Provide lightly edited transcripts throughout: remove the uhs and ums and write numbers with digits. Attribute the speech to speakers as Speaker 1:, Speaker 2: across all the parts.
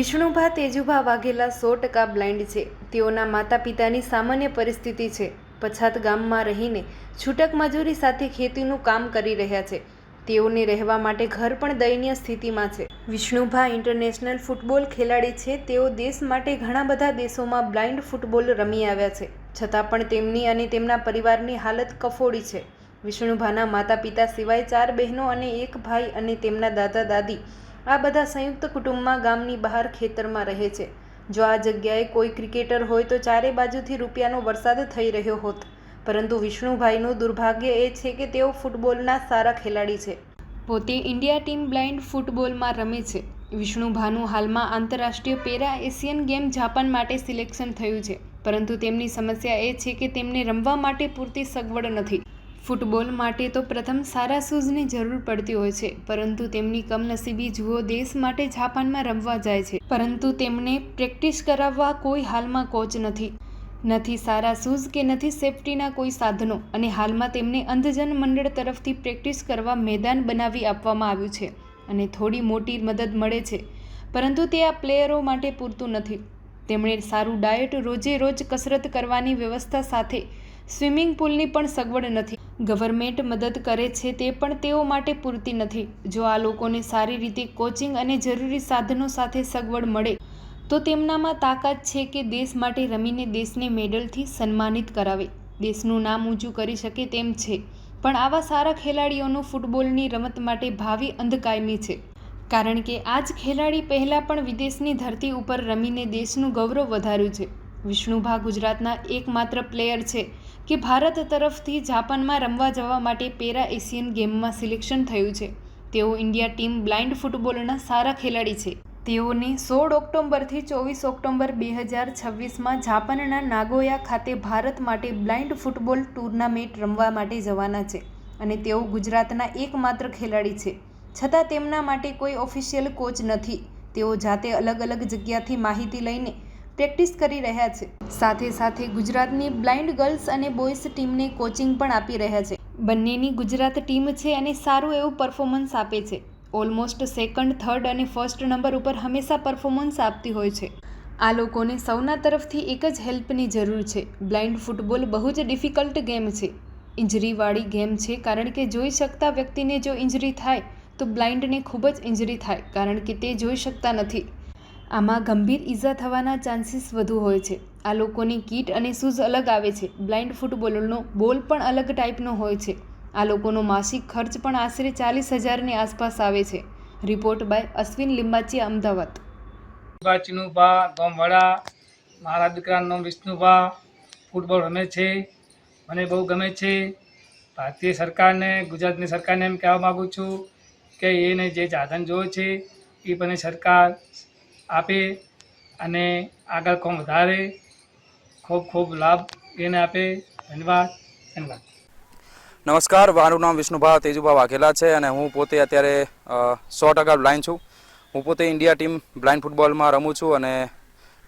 Speaker 1: વિષ્ણુભા Tejubha Vaghela 100% blind છે. તેઓના માતા પિતાની સામાન્ય પરિસ્થિતિ છે. પછાત ગામમાં રહીને છૂટક મજૂરી સાથે ખેતીનું કામ કરી રહ્યા છે. તેઓને રહેવા માટે ઘર પણ દયનીય સ્થિતિમાં છે. વિષ્ણુભા ઇન્ટરનેશનલ ફૂટબોલ ખેલાડી છે. તેઓ દેશ માટે ઘણા બધા દેશોમાં બ્લાઇન્ડ ફૂટબોલ રમી આવ્યા છે. છતાં પણ તેમની અને તેમના પરિવારની હાલત કફોડી છે. વિષ્ણુભાના માતા પિતા સિવાય 4 બહેનો અને 1 ભાઈ અને તેમના દાદા દાદી આ બધા સંયુક્ત કુટુંબમાં ગામની બહાર ખેતરમાં રહે છે. જો આ જગ્યાએ કોઈ ક્રિકેટર હોય તો ચારે બાજુથી રૂપિયાનો વરસાદ થઈ રહ્યો હોત. પરંતુ વિષ્ણુભાઈનું દુર્ભાગ્ય એ છે કે તેઓ ફૂટબોલના સારા ખેલાડી છે. પોતે ઇન્ડિયા ટીમ બ્લાઇન્ડ ફૂટબોલમાં રમે છે. વિષ્ણુભાનું હાલમાં આંતરરાષ્ટ્રીય પેરા એશિયન ગેમ જાપાન માટે સિલેક્શન થયું છે. પરંતુ તેમની સમસ્યા એ છે કે તેમને રમવા માટે પૂરતી સગવડ નથી. ફૂટબોલ માટે તો પ્રથમ સારા શૂઝની જરૂર પડતી હોય છે. પરંતુ તેમની કમનસીબી જુઓ, દેશ માટે જાપાનમાં રમવા જાય છે. પરંતુ તેમને પ્રેક્ટિસ કરાવવા કોઈ હાલમાં કોચ નથી સારા શૂઝ કે નથી સેફટીના કોઈ સાધનો. અને હાલમાં તેમને અંધજન મંડળ તરફથી પ્રેક્ટિસ કરવા મેદાન બનાવી આપવામાં આવ્યું છે અને થોડી મોટી મદદ મળે છે. પરંતુ તે આ પ્લેયરો માટે પૂરતું નથી. તેમણે સારું ડાયટ, રોજે રોજ કસરત કરવાની વ્યવસ્થા સાથે સ્વિમિંગ પુલની પણ સગવડ નથી. ગવર્મેન્ટ મદદ કરે છે તે પણ તેઓ માટે પૂરતી નથી. જો આ લોકોને સારી રીતે કોચિંગ અને જરૂરી સાધનો સાથે સગવડ મળે તો તેમનામાં તાકાત છે કે દેશ માટે રમીને દેશને મેડલથી સન્માનિત કરાવે, દેશનું નામ ઊંચું કરી શકે તેમ છે. પણ આવા સારા ખેલાડીઓનું ફૂટબોલની રમત માટે ભાવિ અંધકાયમી છે. કારણ કે આ જ ખેલાડી પહેલાં પણ વિદેશની ધરતી ઉપર રમીને દેશનું ગૌરવ વધાર્યું છે. વિષ્ણુભા ગુજરાતના એકમાત્ર પ્લેયર છે કે ભારત તરફથી જાપાનમાં રમવા જવા માટે પેરા એશિયન ગેમમાં સિલેક્શન થયું છે. તેઓ ઇન્ડિયા ટીમ બ્લાઇન્ડ ફૂટબોલના સારા ખેલાડી છે. તેઓને 16 ઓક્ટોબરથી 24 ઓક્ટોબર 2026માં જાપાનના નાગોયા ખાતે ભારત માટે બ્લાઇન્ડ ફૂટબોલ ટૂર્નામેન્ટ રમવા માટે જવાના છે. અને તેઓ ગુજરાતના એકમાત્ર ખેલાડી છે. છતાં તેમના માટે કોઈ ઓફિશિયલ કોચ નથી. તેઓ જાતે અલગ અલગ જગ્યાથી માહિતી લઈને પ્રેક્ટિસ કરી રહ્યા છે. સાથે સાથે ગુજરાતની બ્લાઇન્ડ ગર્લ્સ અને બોયઝ ટીમને કોચિંગ પણ આપી રહ્યા છે. બંનેની ગુજરાત ટીમ છે અને સારું એવું પરફોર્મન્સ આપે છે. ઓલમોસ્ટ સેકન્ડ, થર્ડ અને ફર્સ્ટ નંબર ઉપર હંમેશા પરફોર્મન્સ આપતી હોય છે. આ લોકોને સૌના તરફથી એક જ હેલ્પની જરૂર છે. બ્લાઇન્ડ ફૂટબોલ બહુ જ ડિફિકલ્ટ ગેમ છે. ઇન્જરીવાળી ગેમ છે. કારણ કે જોઈ શકતા વ્યક્તિને જો ઇન્જરી થાય તો બ્લાઇન્ડને ખૂબ જ ઇન્જરી થાય, કારણ કે તે જોઈ શકતા નથી. આમાં ગંભીર ઈજા થવાના ચાન્સીસ વધુ હોય છે. આ લોકોની કીટ અને શૂઝ અલગ આવે છે. બ્લાઇન્ડ ફૂટબોલનો બોલ પણ અલગ ટાઈપનો હોય છે. આ લોકોનો માસિક ખર્ચ પણ આશરે 40,000ની આસપાસ આવે છે. Report by Ashwin Limbachiya, Ahmedabad.
Speaker 2: વિષ્ણુભા ગામવાળા, મારા દીકરાનું નામ વિષ્ણુભા, ફૂટબોલ રમે છે. મને બહુ ગમે છે. ભારતીય સરકારને, ગુજરાતની સરકારને એમ કહેવા માગું છું કે એને જે સાધન જોવે છે એ પણ સરકાર આપે અને આગળ કોમ વધારે ખૂબ ખૂબ લાભ એને આપે. ધન્યવાદ.
Speaker 3: નમસ્કાર, મારું નામ વિષ્ણુભા તેજુભા વાઘેલા છે અને હું પોતે અત્યારે 100% બ્લાઇન્ડ છું. હું પોતે ઇન્ડિયા ટીમ બ્લાઇન્ડ ફૂટબોલમાં રમું છું અને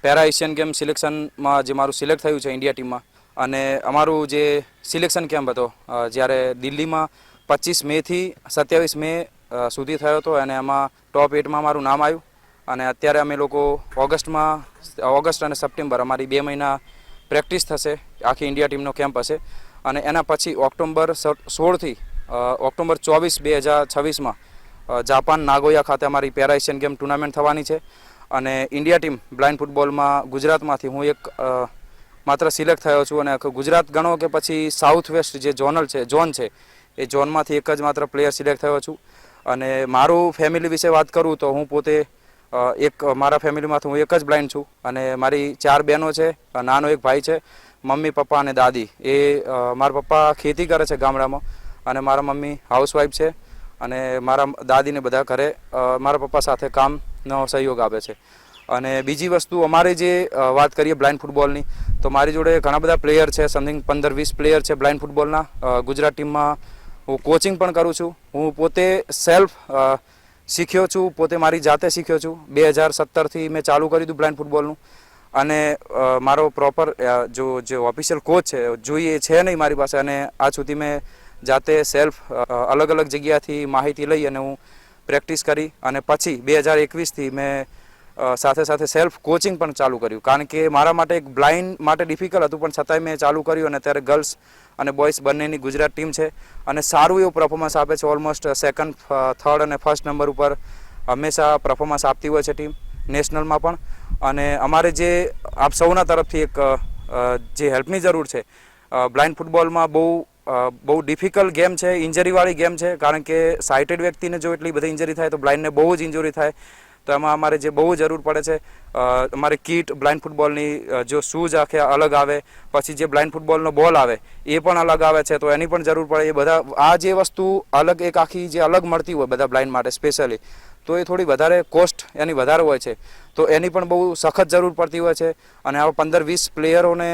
Speaker 3: પેરા એશિયન ગેમ સિલેક્શનમાં જે મારું સિલેક્ટ થયું છે ઇન્ડિયા ટીમમાં. અને અમારું જે સિલેક્શન કેમ્પ હતો જ્યારે દિલ્હીમાં 25 મેથી 27 મે સુધી થયો હતો અને એમાં ટોપ 8માં મારું નામ આવ્યું. અને અત્યારે અમે લોકો ઓગસ્ટ અને સપ્ટેમ્બર અમારી 2 મહિના પ્રેક્ટિસ થશે. આખી ઇન્ડિયા ટીમનો કેમ્પ હશે. અને એના પછી ઓક્ટોબર 16થી ઓક્ટોબર 24, 2026માં જાપાન નાગોયા ખાતે અમારી પેરા એશિયન ગેમ ટુર્નામેન્ટ થવાની છે. અને ઇન્ડિયા ટીમ બ્લાઇન્ડ ફૂટબોલમાં ગુજરાતમાંથી હું એક માત્ર સિલેક્ટ થયો છું. અને ગુજરાત ગણો કે પછી સાઉથ વેસ્ટ જે ઝોન છે એ ઝોનમાંથી એક જ માત્ર પ્લેયર સિલેક્ટ થયો છું. અને મારું ફેમિલી વિશે વાત કરું તો હું પોતે મારા ફેમિલીમાંથી હું એક જ બ્લાઇન્ડ છું. અને મારી 4 બહેનો છે, નાનો એક ભાઈ છે, મમ્મી, પપ્પા અને દાદી. મારા પપ્પા ખેતી કરે છે ગામડામાં અને મારા મમ્મી હાઉસવાઈફ છે. અને મારા દાદીને બધા ઘરે મારા પપ્પા સાથે કામનો સહયોગ આપે છે. અને બીજી વસ્તુ, અમારે જે વાત કરીએ બ્લાઇન્ડ ફૂટબોલની, તો મારી જોડે ઘણા બધા પ્લેયર છે. સમથિંગ 15-20 પ્લેયર છે બ્લાઇન્ડ ફૂટબોલના. ગુજરાત ટીમમાં હું કોચિંગ પણ કરું છું. હું પોતે સેલ્ફ શીખ્યો છું, પોતે મારી જાતે શીખ્યો છું. 2017થી મેં ચાલુ કર્યું હતું બ્લાઇન્ડ ફૂટબોલનું. અને મારો પ્રોપર જે ઓફિશિયલ કોચ છે જોઈએ છે નહીં મારી પાસે. અને આજ સુધી મેં જાતે સેલ્ફ અલગ અલગ જગ્યાથી માહિતી લઈ અને હું પ્રેક્ટિસ કરી. અને પછી 2021થી મેં સાથે સાથે સેલ્ફ કોચિંગ પણ ચાલુ કર્યું, કારણ કે મારા માટે એક બ્લાઇન્ડ માટે ડિફિકલ્ટ હતું, પણ છતાંય મેં ચાલુ કર્યું અને અત્યારે ગર્લ્સ અને બોયઝ બંનેની ગુજરાત ટીમ છે અને સારું એવું પરફોર્મન્સ આપે છે. ઓલમોસ્ટ સેકન્ડ, થર્ડ અને ફર્સ્ટ નંબર ઉપર હંમેશા પરફોર્મન્સ આપતી હોય છે ટીમ, નેશનલમાં પણ. અને અમારે જે આપ સૌના તરફથી એક જે હેલ્પની જરૂર છે, બ્લાઇન્ડ ફૂટબોલમાં બહુ ડિફિકલ્ટ ગેમ છે, ઇન્જરીવાળી ગેમ છે, કારણ કે સાઇટેડ વ્યક્તિને જો એટલી બધી ઇન્જરી થાય તો બ્લાઇન્ડને બહુ જ ઇન્જરી થાય. તો એમાં અમારે જે બહુ જરૂર પડે છે, અમારે કીટ બ્લાઇન્ડ ફૂટબોલની, જો શૂઝ આખે અલગ આવે, પછી જે બ્લાઇન્ડ ફૂટબોલનો બોલ આવે એ પણ અલગ આવે છે, તો એની પણ જરૂર પડે. એ બધા આ જે વસ્તુ અલગ, એક આખી જે અલગ મળતી હોય બધા બ્લાઇન્ડ માટે સ્પેશિયલી, તો એ થોડી વધારે કોસ્ટ એની વધારે હોય છે, તો એની પણ બહુ સખત જરૂર પડતી હોય છે. અને આવા 15-20 પ્લેયરોને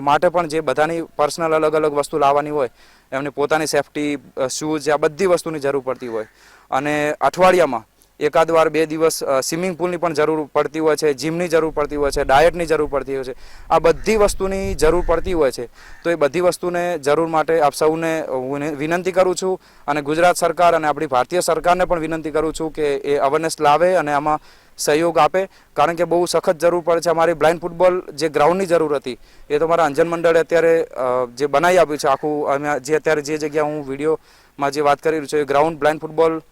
Speaker 3: માટે પણ જે બધાની પર્સનલ અલગ અલગ વસ્તુ લાવવાની હોય, એમની પોતાની સેફટી, શૂઝ, આ બધી વસ્તુની જરૂર પડતી હોય. અને અઠવાડિયામાં એકાદ વાર 2 દિવસ સ્વિમિંગ પુલની પણ જરૂર પડતી હોય છે, જીમની જરૂર પડતી હોય છે, ડાયટની જરૂર પડતી હોય છે. આ બધી વસ્તુની જરૂર પડતી હોય છે. તો એ બધી વસ્તુને જરૂર માટે આપ સૌને હું વિનંતી કરું છું, અને ગુજરાત સરકાર અને આપણી ભારતીય સરકારને પણ વિનંતી કરું છું કે એ અવેરનેસ લાવે અને આમાં સહયોગ આપે, કારણ કે બહુ સખત જરૂર પડે છે. અમારી બ્લાઇન્ડ ફૂટબોલ જે ગ્રાઉન્ડની જરૂર હતી એ તો મારા અંજન મંડળે અત્યારે જે બનાવી આપ્યું છે આખું, અમે જે અત્યારે જે જગ્યા હું વિડીયોમાં જે વાત કરી રહ્યો છું એ ગ્રાઉન્ડ બ્લાઇન્ડ ફૂટબોલ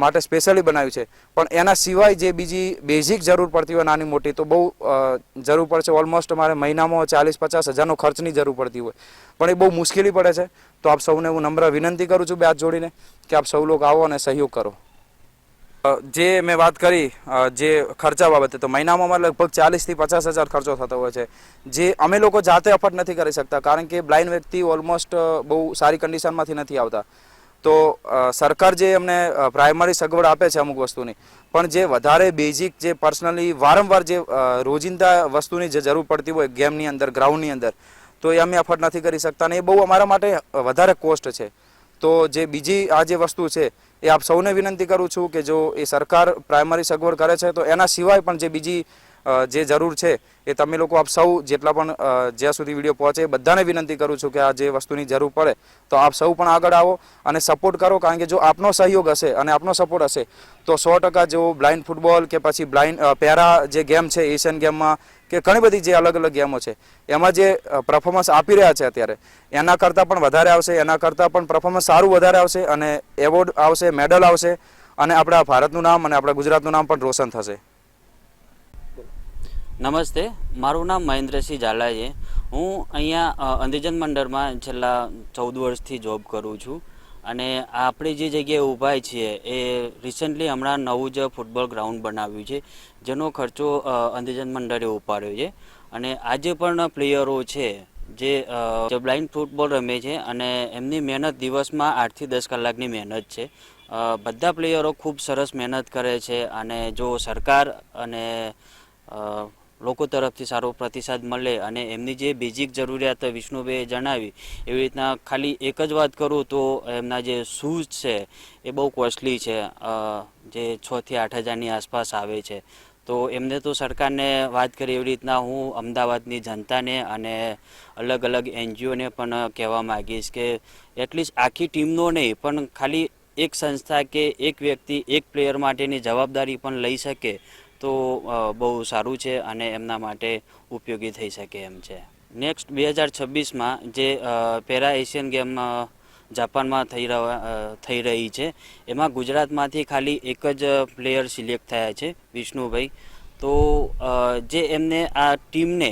Speaker 3: માટે સ્પેશિયલી બનાવ્યું છે. પણ એના સિવાય જે બીજી બેઝિક જરૂર પડતી હોય નાની મોટી, તો બહુ જરૂર પડશે. ઓલમોસ્ટ અમારે મહિનામાં 40-50 હજારનો ખર્ચની જરૂર પડતી હોય, પણ એ બહુ મુશ્કેલી પડે છે. તો આપ સૌને હું નમ્ર વિનંતી કરું છું બે હાથ જોડીને કે આપ સૌ લોકો આવો અને સહયોગ કરો. જે મેં વાત કરી જે ખર્ચા બાબતે, તો મહિનામાં અમારે લગભગ 40,000 થી 50,000 ખર્ચો થતો હોય છે, જે અમે લોકો જાતે અફોર્ડ નથી કરી શકતા, કારણ કે બ્લાઇન્ડ વ્યક્તિ ઓલમોસ્ટ બહુ સારી કન્ડિશનમાંથી નથી આવતા. તો સરકાર જે અમને પ્રાઇમરી સગવડ આપે છે અમુક વસ્તુની, પણ જે વધારે બેઝિક, જે પર્સનલી વારંવાર જે રોજિંદા વસ્તુની જે જરૂર પડતી હોય ગેમની અંદર, ગ્રાઉન્ડની અંદર, તો એ અમે અફોર્ડ નથી કરી શકતા, અને એ બહુ અમારા માટે વધારે કોસ્ટ છે. તો જે બીજી આ જે વસ્તુ છે એ આપ સૌને વિનંતી કરું છું કે જો એ સરકાર પ્રાઇમરી સગવડ કરે છે, તો એના સિવાય પણ જે બીજી જે જરૂર છે એ તમે લોકો આપ સૌ જેટલા પણ જ્યાં સુધી વિડીયો પહોંચે બધાને વિનંતી કરું છું કે આ જે વસ્તુની જરૂર પડે તો આપ સૌ પણ આગળ આવો અને સપોર્ટ કરો, કારણ કે જો આપનો સહયોગ હશે અને આપનો સપોર્ટ હશે તો 100% જેવો બ્લાઇન્ડ ફૂટબોલ કે પછી પેરા જે ગેમ છે એશિયન ગેમમાં કે ઘણી બધી જે અલગ અલગ ગેમો છે એમાં જે પરફોર્મન્સ આપી રહ્યા છે અત્યારે, એના કરતાં પણ વધારે આવશે, એના કરતાં પણ પરફોર્મન્સ સારું વધારે આવશે, અને એવોર્ડ આવશે, મેડલ આવશે, અને આપણા ભારતનું નામ અને આપણા ગુજરાતનું નામ પણ રોશન થશે.
Speaker 4: નમસ્તે, મારું નામ મહેન્દ્રસિંહ ઝાલા છે. હું અહીંયા અંધજન મંડળમાં છેલ્લા 14 વર્ષથી જોબ કરું છું, અને આપણે જે જગ્યાએ ઊભા છીએ એ રિસન્ટલી હમણાં નવું જ ફૂટબોલ ગ્રાઉન્ડ બનાવ્યું છે, જેનો ખર્ચો અંધજન મંડળે ઉપાડ્યો છે. અને આજે પણ પ્લેયરો છે જે બ્લાઇન્ડ ફૂટબોલ રમે છે, અને એમની મહેનત દિવસમાં 8 થી 10 કલાકની મહેનત છે. બધા પ્લેયરો ખૂબ સરસ મહેનત કરે છે, અને જો સરકાર અને લોકો તરફથી સારો પ્રતિસાદ મળે અને એમની જે બેઝિક જરૂરિયાત વિષ્ણુભાઈએ જણાવી એવી રીતના ખાલી એક જ વાત કરું તો એમના જે શૂઝ છે એ બહુ કોસ્ટલી છે, જે 6 થી 8 હજારની આસપાસ આવે છે. તો એમને તો સરકારને વાત કરી એવી રીતના હું અમદાવાદની જનતાને અને અલગ અલગ NGOને પણ કહેવા માગીશ કે એટલીસ્ટ આખી ટીમનો નહીં, પણ ખાલી એક સંસ્થા કે એક વ્યક્તિ એક પ્લેયર માટેની જવાબદારી પણ લઈ શકે તો બહુ સારું છે અને એમના માટે ઉપયોગી થઈ શકે એમ છે. નેક્સ્ટ 2026માં જે પેરા એશિયન ગેમ જાપાનમાં થઈ રહી છે, એમાં ગુજરાતમાંથી ખાલી એક જ પ્લેયર સિલેક્ટ થયા છે, વિષ્ણુભાઈ. તો જે એમને આ ટીમને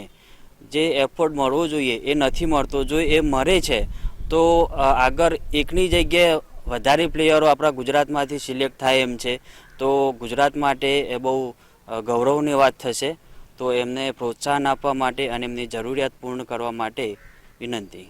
Speaker 4: જે એફર્ટ મળવો જોઈએ એ નથી મળતો. જો એ મળે છે તો આગળ એકની જગ્યાએ વધારે પ્લેયરો આપણા ગુજરાતમાંથી સિલેક્ટ થાય એમ છે, તો ગુજરાત માટે એ બહુ ગૌરવની વાત થશે. તો એમને પ્રોત્સાહન આપવા માટે અને એમની જરૂરિયાત પૂર્ણ કરવા માટે વિનંતી.